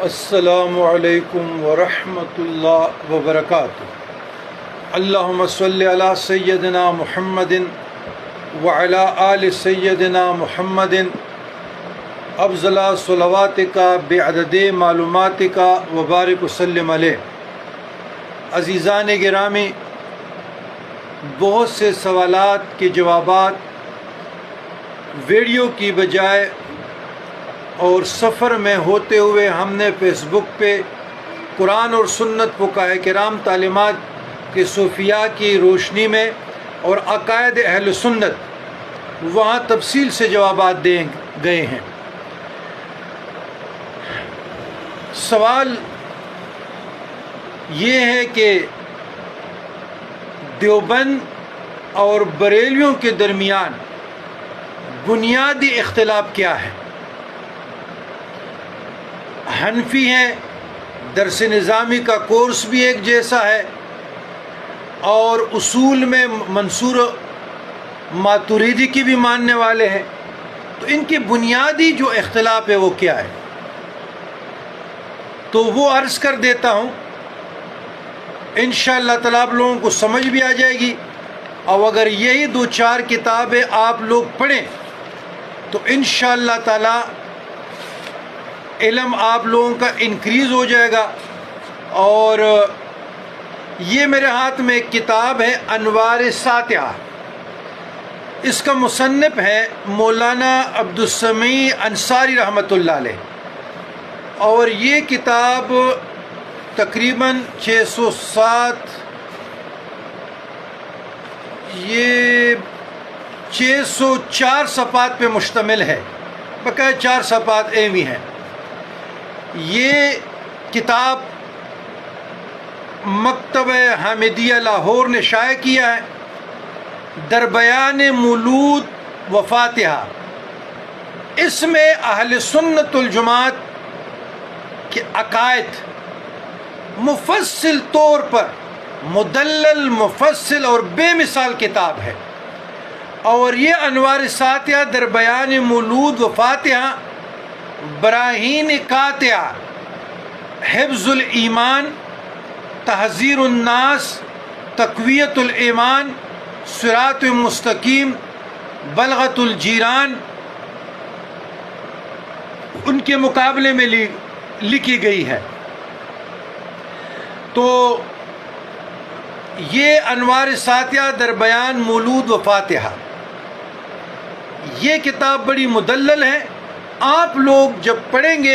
السلام علیکم ورحمۃ اللہ وبرکاتہ۔ اللہم صلی علی سیدنا محمد وعلی آل سیدنا محمد افضل صلواتک بعدد معلوماتک وبارک وسلم علیہ۔ عزیزان گرامی، بہت سے سوالات کے جوابات ویڈیو کی بجائے اور سفر میں ہوتے ہوئے ہم نے فیس بک پہ قرآن اور سنت فقہاء کرام تعلیمات کے صوفیاء کی روشنی میں اور عقائد اہل سنت وہاں تفصیل سے جوابات دے گئے ہیں۔ سوال یہ ہے کہ دیوبند اور بریلویوں کے درمیان بنیادی اختلاف کیا ہے؟ حنفی ہیں، درس نظامی کا کورس بھی ایک جیسا ہے اور اصول میں منصور ماتریدی کی بھی ماننے والے ہیں، تو ان کے بنیادی جو اختلاف ہے وہ کیا ہے؟ تو وہ عرض کر دیتا ہوں، انشاءاللہ تعالیٰ آپ لوگوں کو سمجھ بھی آ جائے گی، اور اگر یہی 2-4 کتابیں آپ لوگ پڑھیں تو انشاءاللہ تعالیٰ علم آپ لوگوں کا انکریز ہو جائے گا۔ اور یہ میرے ہاتھ میں ایک کتاب ہے انوار ساتعہ، اس کا مصنف ہے مولانا عبدالسمیع انصاری رحمۃ اللہ علیہ، اور یہ کتاب تقریباً 604 صفحات پہ مشتمل ہے، بقایا 4 صفحات ایویں ہیں۔ یہ کتاب مکتبہ حامدیہ لاہور نے شائع کیا ہے، در بیان مولود و فاتحہ۔ اس میں اہل سنت الجماعت کے عقائد مفصل طور پر مدلل، مفصل اور بے مثال کتاب ہے، اور یہ انوار ساتعہ در بیان مولود و فاتحہ براہین قاطعہ، حفظ الایمان، تحذیر الناس، تقویت الایمان، صراط مستقیم، بلغت الجیران، ان کے مقابلے میں لکھی گئی ہے۔ تو یہ انوار ساتعہ در بیان مولود و فاتحہ، یہ کتاب بڑی مدلل ہے، آپ لوگ جب پڑھیں گے